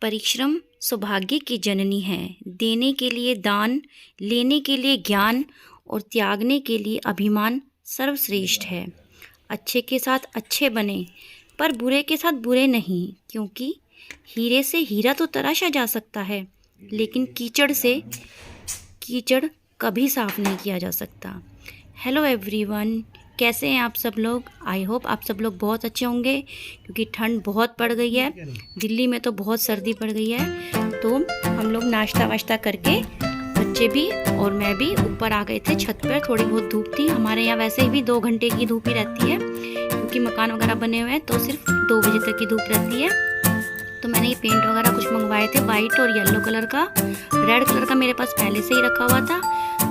परिश्रम सौभाग्य की जननी है। देने के लिए दान, लेने के लिए ज्ञान और त्यागने के लिए अभिमान सर्वश्रेष्ठ है। अच्छे के साथ अच्छे बने, पर बुरे के साथ बुरे नहीं, क्योंकि हीरे से हीरा तो तराशा जा सकता है, लेकिन कीचड़ से कीचड़ कभी साफ नहीं किया जा सकता। हेलो एवरीवन, कैसे हैं आप सब लोग? आई होप आप सब लोग बहुत अच्छे होंगे, क्योंकि ठंड बहुत पड़ गई है। दिल्ली में तो बहुत सर्दी पड़ गई है। तो हम लोग नाश्ता वाश्ता करके बच्चे भी और मैं भी ऊपर आ गए थे छत पर। थोड़ी बहुत धूप थी। हमारे यहाँ वैसे भी 2 घंटे की धूप ही रहती है, क्योंकि मकान वगैरह बने हुए हैं, तो सिर्फ 2 बजे तक की धूप रहती है। तो मैंने ये पेंट वगैरह कुछ मंगवाए थे, वाइट और येलो कलर का। रेड कलर का मेरे पास पहले से ही रखा हुआ था,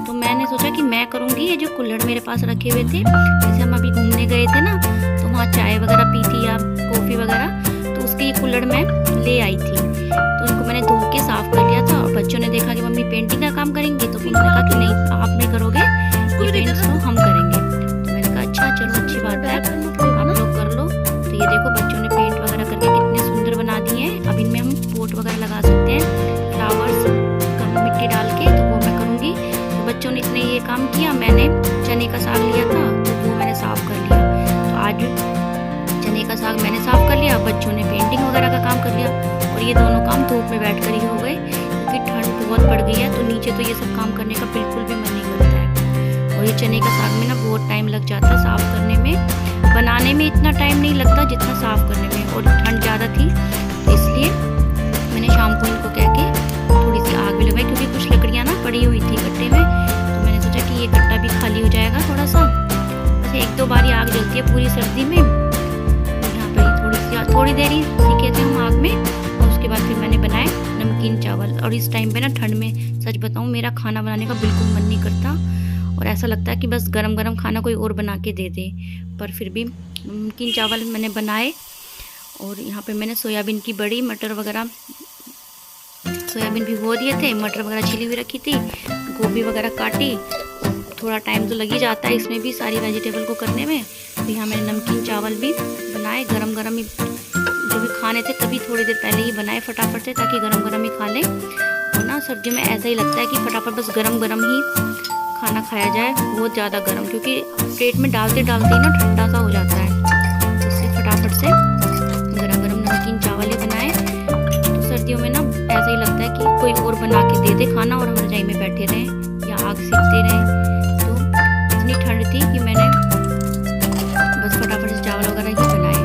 तो मैंने सोचा कि मैं करूँगी। ये जो कुल्हड़ मेरे पास रखे हुए थे, जैसे हम अभी घूमने गए थे ना, तो वहाँ चाय वगैरह पी थी या कॉफ़ी वगैरह, तो उसके ये कुल्हड़ मैं ले आई थी। तो इनको मैंने धो के साफ़ कर लिया था। और बच्चों ने देखा कि मम्मी पेंटिंग का काम करेंगी, तो फिर उन्होंने कहा कि नहीं, आप नहीं करोगे, ये पेंट्स तो हम करेंगे। तो मैंने कहा अच्छा चलो, अच्छी बात है, आप लोग कर लो। तो ये देखो बच्चों ने पेंट वगैरह करके कितने सुंदर बना दिए हैं। अब इनमें हम पोट वगैरह लगा सकते हैं, फ्लावर्स मिट्टी डाल के, तो वो मैं करूँगी। तो बच्चों ने इतने ये काम किया। मैंने चने का साग लिया था, तो वो मैंने साफ़ कर लिया। तो आज चने का साग मैंने साफ़ कर लिया, बच्चों ने पेंटिंग वगैरह का काम कर लिया। और ये दोनों काम धूप में बैठ कर ही हो गए, क्योंकि ठंड बहुत पड़ गई है। तो नीचे तो ये सब काम करने का बिल्कुल भी मन नहीं करता है। और ये चने का साग में ना बहुत टाइम लग जाता है साफ़ करने में। बनाने में इतना टाइम नहीं लगता जितना साफ़ करने में, और ठंड ज़्यादा थी, तो इसलिए मैंने शाम को इनको कह के थोड़ी सी आग भी लगाई, क्योंकि कुछ लकड़ियाँ ना पड़ी हुई थी गट्टे में। तो मैंने सोचा कि ये गट्टा भी खाली हो जाएगा थोड़ा सा। बस 1-2 बार ही आग जलती है पूरी सर्दी में। यहाँ पर थोड़ी देर ही सीखे थे हम आग में। और उसके बाद फिर मैंने बनाए नमकीन चावल। और इस टाइम पे ना ठंड में सच बताऊँ, मेरा खाना बनाने का बिल्कुल मन नहीं करता, और ऐसा लगता है कि बस गरम गरम खाना कोई और बना के दे दे। पर फिर भी नमकीन चावल मैंने बनाए। और यहाँ पे मैंने सोयाबीन की बड़ी, मटर वगैरह, सोयाबीन भिगो दिए थे, मटर वगैरह छिली हुई रखी थी, गोभी वगैरह काटी। थोड़ा टाइम तो लग ही जाता है इसमें भी, सारी वेजिटेबल को करने में। तो यहाँ मैंने नमकीन चावल भी बनाए, गरम गरम ही जो भी खाने थे तभी थोड़ी देर पहले ही बनाए फटाफट से, ताकि गरम गरम ही खा लें। और ना सर्दियों में ऐसा ही लगता है कि फटाफट बस गरम गरम ही खाना खाया जाए, बहुत ज़्यादा गर्म, क्योंकि प्लेट में डालते डालते ही ना ठंडा सा हो जाता है। इसलिए फटाफट से गरम गरम नमकीन चावल ही बनाए। तो सर्दियों में ना ऐसा ही लगता है कि कोई और बना के दे दे खाना, और हम रजाई में बैठे रहें या आग सेकते रहें। तो इतनी ठंड थी कि मैंने बस फटाफट से चावल वगैरह ही बनाए,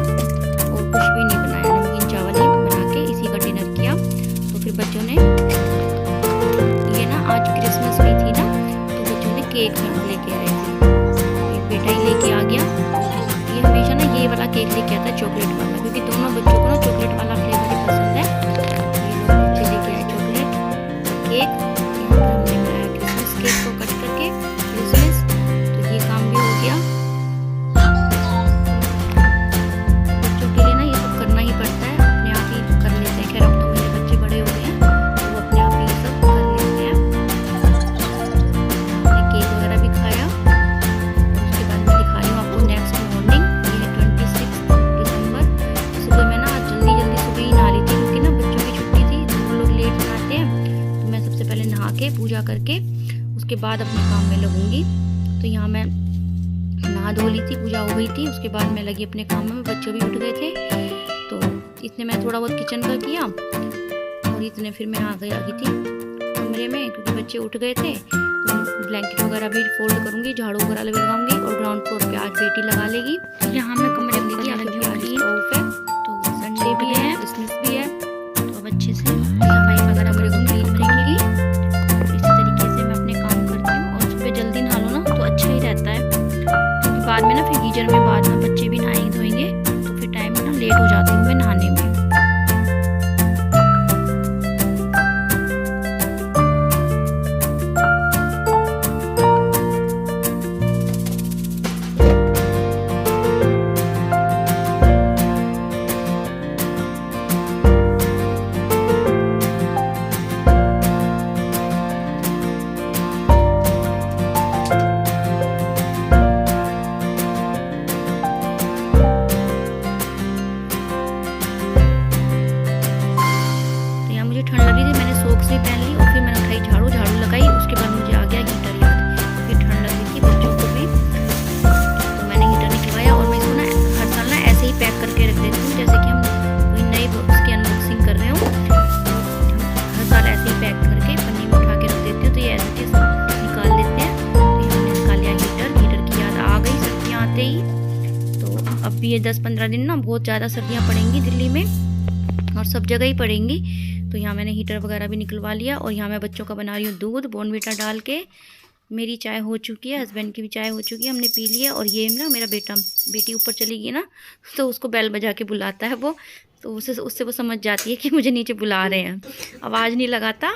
और कुछ भी नहीं बनाया, नमकीन चावल ही बना के इसी का डिनर किया। तो फिर बच्चों ने, ये ना आज क्रिसमस भी थी ना, केक लेके आए थे। एक बेटा ही लेके आ गया। ये हमेशा ना ये वाला केक लेके आता है, चॉकलेट वाला, क्योंकि दोनों बच्चों को ना चॉकलेट वाला फ्लेवर ही पसंद है। ये लोग बच्चे लेके आए चॉकलेट केक। यहाँ पर हमने बनाया क्रिसमस केक को कट करके क्रिसमस। तो ये काम भी हो गया। बच्चों के लिए ना ये सब करना ही पड़ता है, अपने आप ही कर लेते हैं। खैर अब तो मेरे बच्चे बड़े हो गए हैं, तो वो अपने आप ही ये सब कर लेते हैं। केक वगैरह भी खाया। उसके बाद मैं दिखा रही हूँ आपको नेक्स्ट मॉर्निंग। ये है 26 दिसंबर। सुबह मैं ना आज जल्दी सुबह ही नहा ली थी, क्योंकि ना बच्चों की छुट्टी थी, तो वो लोग लेट नहाते हैं। तो मैं सबसे पहले नहा के पूजा करके उसके बाद अपने काम में लगूंगी। तो यहाँ मैं नहा धो ली थी, पूजा हो गई थी। उसके बाद मैं लगी अपने काम में, बच्चे भी उठ गए थे। तो इतने मैं थोड़ा बहुत किचन का किया, और इतने फिर मैं आ गई थी कमरे में, क्योंकि बच्चे उठ गए थे। ब्लैंकेट वगैरह भी फोल्ड करूंगी, झाड़ू वगैरह भी लगाऊंगी, और ग्राउंड फ्लोर पे आज बेटी लगा लेगी। यहाँ मैं कमरे में लगी, ऑफ है, तो संडे भी है, क्रिसमस भी है, तो अब अच्छे से सफाई वगैरह मेरे को क्लीन करेंगी। इसी तरीके से मैं अपने काम करती हूँ। और सुबह जल्दी नहा लो ना तो अच्छा ही रहता है, क्योंकि बाद में ना फिर गीजर में बाद में बच्चे भी नहाएंगे धोएंगे, तो फिर टाइम ना लेट हो जाती हूँ मैं नहाने में। ये 10-15 दिन ना बहुत ज़्यादा सर्दियाँ पड़ेंगी दिल्ली में, और सब जगह ही पड़ेंगी। तो यहाँ मैंने हीटर वगैरह भी निकलवा लिया, और यहाँ मैं बच्चों का बना रही हूँ दूध बॉर्नवीटा डाल के। मेरी चाय हो चुकी है, हस्बैंड की भी चाय हो चुकी है, हमने पी लिया। और ये ना मेरा बेटी ऊपर चली गई ना, तो उसको बेल बजा के बुलाता है वो, तो उससे वो समझ जाती है कि मुझे नीचे बुला रहे हैं। आवाज़ नहीं लगाता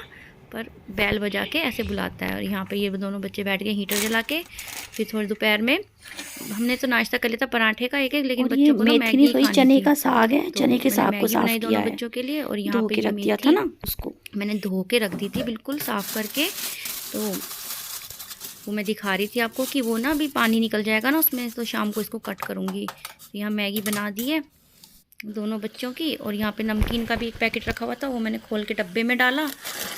पर बैल बजा के ऐसे बुलाता है। और यहाँ पे ये दोनों बच्चे बैठ गए हीटर जला के। फिर थोड़ी दोपहर में हमने तो नाश्ता कर लिया था पराठे का एक, लेकिन बच्चों को ना मैगी खानी थी। चने का साग है, तो चने के साग को साफ किया दोनों है, बच्चों के लिए। और यहाँ पे रख दिया था ना, उसको मैंने धो के रख दी थी बिल्कुल साफ़ करके। तो वो मैं दिखा रही थी आपको कि वो ना अभी पानी निकल जाएगा ना उसमें, तो शाम को इसको कट करूँगी। तो यहाँ मैगी बना दी है दोनों बच्चों की। और यहाँ पे नमकीन का भी एक पैकेट रखा हुआ था, वो मैंने खोल के डब्बे में डाला।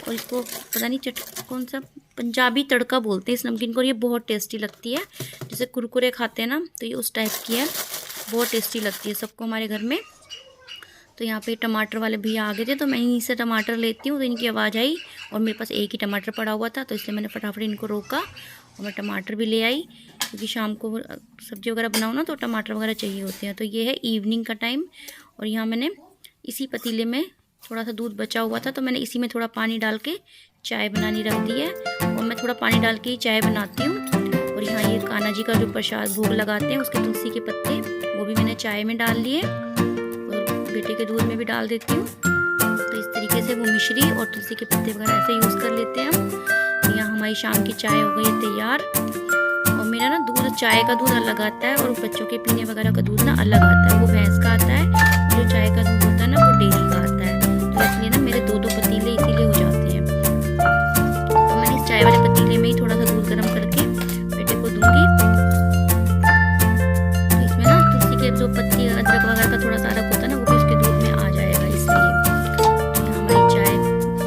और इसको पता नहीं कौन सा पंजाबी तड़का बोलते हैं इस नमकीन को, और ये बहुत टेस्टी लगती है। जैसे कुरकुरे खाते हैं ना, तो ये उस टाइप की है, बहुत टेस्टी लगती है सबको हमारे घर में। तो यहाँ पे टमाटर वाले भैया आ गए थे, तो मैं यहीं से टमाटर लेती हूँ। तो इनकी आवाज़ आई और मेरे पास एक ही टमाटर पड़ा हुआ था, तो इसलिए मैंने फटाफट इनको रोका और मैं टमाटर भी ले आई, क्योंकि शाम को सब्ज़ी वगैरह बनाऊँ ना तो टमाटर वगैरह चाहिए होते हैं। तो ये है इवनिंग का टाइम। और यहाँ मैंने इसी पतीले में थोड़ा सा दूध बचा हुआ था, तो मैंने इसी में थोड़ा पानी डाल के चाय बनानी रख दी है। और मैं थोड़ा पानी डाल के ही चाय बनाती हूँ। और यहाँ ये कान्हा जी का जो प्रसाद भोग लगाते हैं उसके तुलसी के पत्ते, वो भी मैंने चाय में डाल लिए और बेटे के दूध में भी डाल देती हूँ। तो इस तरीके से वो मिश्री और तुलसी के पत्ते वगैरह ऐसे यूज़ कर लेते हैं हम। तो यहाँ हमारी शाम की चाय हो गई है तैयार। और मेरा ना दूध, चाय का दूध अलग आता है और बच्चों के पीने वगैरह का दूध ना अलग आता है, वो भैंस का आता है। जो चाय का दूध होता है ना वो डेयरी का आता है। तो इसलिए ना मेरे दो पतीले इसीलिए हो जाते हैं। तो मैंने इस चाय वाले पतीले में ही थोड़ा सा दूध गर्म करके बेटे को दूंगी। तो इसमें ना तुलसी के जो पत्ती अदरक वगैरह का थोड़ा सा अदरक होता है ना, वो भी उसके दूध में आ जाएगा इसलिए। तो हमारी चाय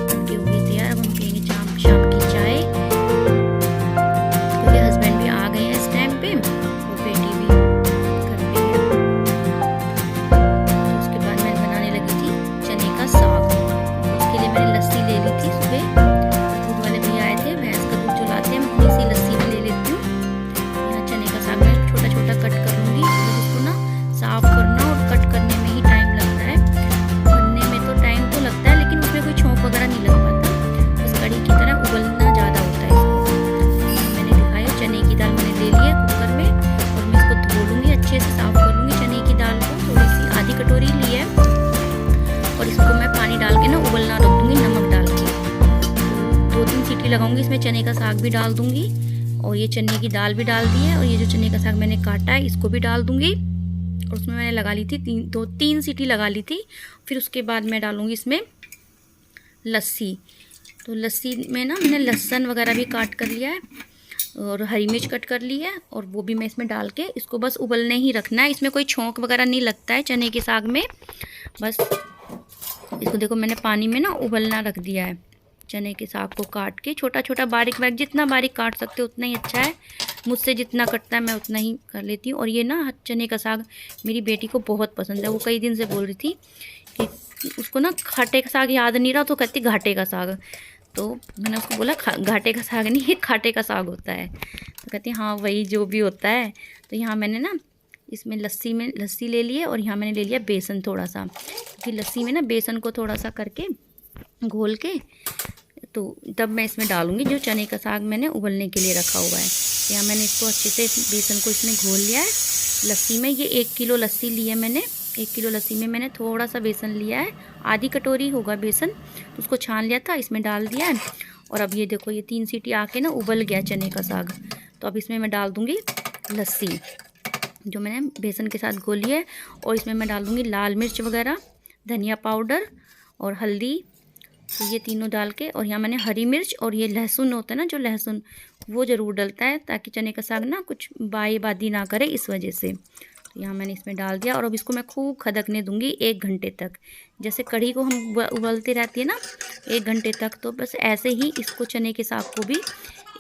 बनके हो गई तैयार। अब हम पियेंगे शाम की चाय, क्योंकि हस्बैंड भी आ गए हैं इस टाइम पे और बेटी भी घर पे है। तो उसके बाद मैं बनाने लगी थी चने का साग। उसके लिए मैंने लस्सी ले ली थी सुबह, दूध वाले भैया आए थे, भैंस का दूध जो लाते हैं मैं इसी लस्सी में ले लेती हूँ। यहाँ चने का साग मैं छोटा छोटा कट कर लूँगी, मतलब उसको ना साफ करना और कट करने में ही टाइम लगता है। बनने में तो टाइम तो लगता है, लेकिन उसमें कोई छोंक वगैरह नहीं लग पाता, बस कड़ी की तरह उबलना ज़्यादा होता है इसको। मैंने दिखाया चने की दाल मैंने ले ली है कुकर में, और मैं इसको धो लूँगी, अच्छे से साफ़ कर लूँगी चने की दाल को। थोड़ी सी आधी कटोरी ली है और इसको मैं पानी डाल के ना उबलना रख दूँगी नमक डाल के। 2-3 सीटी लगाऊंगी, इसमें चने का साग भी डाल दूँगी और ये चने की दाल भी डाल दी है। और ये जो चने का साग मैंने काटा है इसको भी डाल दूँगी। और उसमें मैंने लगा ली थी 3 सीटी लगा ली थी। फिर उसके बाद मैं डालूँगी इसमें लस्सी। तो लस्सी में ना मैंने लहसुन वगैरह भी काट कर लिया है और हरी मिर्च कट कर ली है, और वो भी मैं इसमें डाल के इसको बस उबलने ही रखना है। इसमें कोई छोंक वगैरह नहीं लगता है चने के साग में। बस इसको देखो मैंने पानी में ना उबलना रख दिया है। चने के साग को काट के छोटा छोटा बारीक बारीक, जितना बारीक काट सकते हो उतना ही अच्छा है। मुझसे जितना कटता है मैं उतना ही कर लेती हूँ। और ये ना चने का साग मेरी बेटी को बहुत पसंद है। वो कई दिन से बोल रही थी कि उसको ना खाटे का साग याद नहीं रहा, तो कहती घाटे का साग। तो मैंने उसको बोला घाटे का साग नहीं, ये खाटे का साग होता है। तो कहती हाँ वही जो भी होता है। तो यहाँ मैंने ना इसमें लस्सी ले ली है, और यहाँ मैंने ले लिया बेसन थोड़ा सा, क्योंकि लस्सी में ना बेसन को थोड़ा सा करके घोल के तो तब मैं इसमें डालूँगी जो चने का साग मैंने उबलने के लिए रखा हुआ है। यहाँ मैंने इसको अच्छे से बेसन को इसमें घोल लिया है लस्सी में। ये 1 किलो लस्सी ली है मैंने। 1 किलो लस्सी में मैंने थोड़ा सा बेसन लिया है, आधी कटोरी होगा बेसन। उसको छान लिया था, इसमें डाल दिया है। और अब ये देखो ये 3 सीटी आके ना उबल गया चने का साग। तो अब इसमें मैं डाल दूँगी लस्सी जो मैंने बेसन के साथ घोली है, और इसमें मैं डाल दूँगी लाल मिर्च वगैरह, धनिया पाउडर और हल्दी। तो ये तीनों डाल के, और यहाँ मैंने हरी मिर्च और ये लहसुन होता है ना, जो लहसुन वो ज़रूर डलता है ताकि चने का साग ना कुछ बादी ना करे, इस वजह से। तो यहाँ मैंने इसमें डाल दिया, और अब इसको मैं खूब खदकने दूँगी 1 घंटे तक। जैसे कढ़ी को हम उबलते रहती है ना 1 घंटे तक, तो बस ऐसे ही इसको चने के साग को भी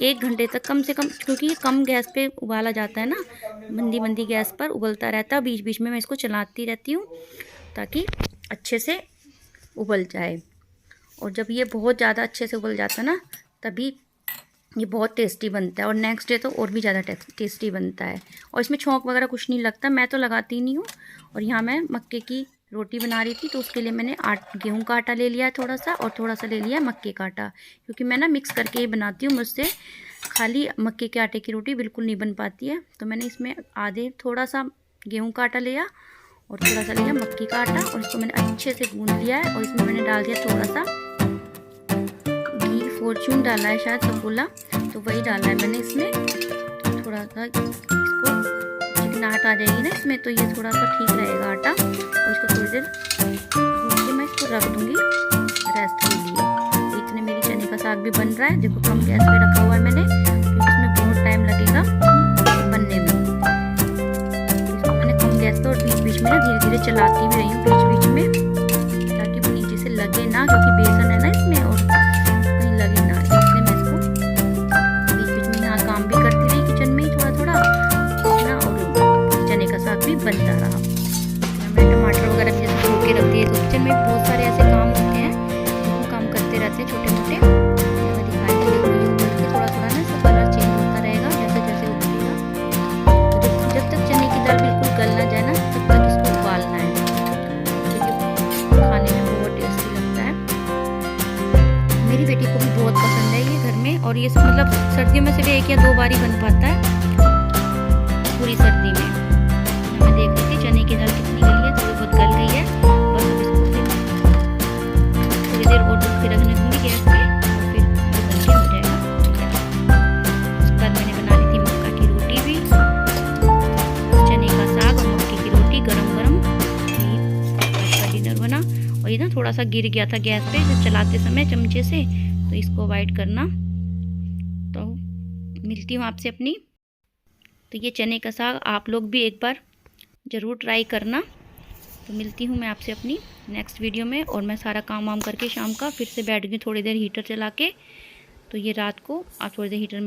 1 घंटे तक कम से कम, क्योंकि ये कम गैस पे उबाला जाता है ना, मंदी गैस पर उबलता रहता है। बीच बीच में मैं इसको चलाती रहती हूँ ताकि अच्छे से उबल जाए। और जब ये बहुत ज़्यादा अच्छे से उबल जाता है ना, तभी ये बहुत टेस्टी बनता है और नेक्स्ट डे तो और भी ज़्यादा टेस्टी बनता है। और इसमें छौंक वगैरह कुछ नहीं लगता, मैं तो लगाती नहीं हूँ। और यहाँ मैं मक्के की रोटी बना रही थी, तो उसके लिए मैंने गेहूं का आटा ले लिया है थोड़ा सा, और थोड़ा सा ले लिया है मक्के का आटा, क्योंकि मैं ना मिक्स करके ही बनाती हूँ। मुझसे खाली मक्के के आटे की रोटी बिल्कुल नहीं बन पाती है। तो मैंने इसमें आधे थोड़ा सा गेहूँ का आटा लिया और थोड़ा सा लिया मक्की का आटा, और इसको मैंने अच्छे से गूँध लिया है। और इसमें मैंने डाल दिया थोड़ा सा घी, फॉर्चून डाला है शायद सफोला, तो वही डाला है मैंने इसमें। थोड़ा सा इसको चिकनाहट आ जाएगी ना इसमें, तो ये थोड़ा सा ठीक रहेगा आटा। और इसको थोड़ी देर भून के मैं इसको रख दूँगी रेस्ट के लिए। तो इतने मेरी चने का साग भी बन रहा है। देखो कम गैस पे रखा हुआ है मैंने, क्योंकि इसमें बहुत टाइम लगेगा बनने में। इसको मैंने कम गैस पे और बीच बीच में ना धीरे धीरे चलाती भी रही हूँ बीच बीच में, ताकि वो नीचे से लगे ना, क्योंकि बेसन है ना इसमें और कहीं लगे ना, इसलिए मैं इसको बीच बीच में यहाँ काम भी करती रही किचन में ही थोड़ा थोड़ा ना, और चने का साग भी बनता रहा। मैंने टमाटर वगैरह भी जैसे धो के रख दिए। तो किचन में बहुत सारे ऐसे काम होते हैं, वो काम करते रहते हैं छोटे मोटे। मैं दिखाई दे देखो ये उबल के थोड़ा थोड़ा ना इसका कलर चेंज होता रहेगा जैसे जैसे उबलेगा। तो जब तक चने की दाल बिल्कुल गल ना जाए ना, तब तक इसको उबालना है, क्योंकि खाने में बहुत टेस्टी लगता है। मेरी बेटी को भी बहुत पसंद है ये घर में, और ये मतलब सर्दियों में सिर्फ 1 या 2 बार ही बन पाता है पूरी सर्दी में। मैं देख रही थी चने की दाल कितनी गली है, थोड़ी बहुत गल गई है। बस अब इसको थोड़ी देर और ढक के रखने दूंगी गैस पे, और फिर बन के हो जाएगा। उसके बाद मैंने बना ली थी मक्का की रोटी भी, चने का साग और मक्के की रोटी गरम गरम। आज का डिनर बना। और ये ना थोड़ा सा गिर गया था गैस पे जब चलाते समय चमचे से, तो इसको अवॉइड करना। तो मिलती हूँ आपसे अपनी। तो ये चने का साग आप लोग भी एक बार ज़रूर ट्राई करना। तो मिलती हूँ मैं आपसे अपनी नेक्स्ट वीडियो में। और मैं सारा काम वाम करके शाम का फिर से बैठ गई थोड़ी देर हीटर चला के। तो ये रात को आप थोड़ी देर हीटर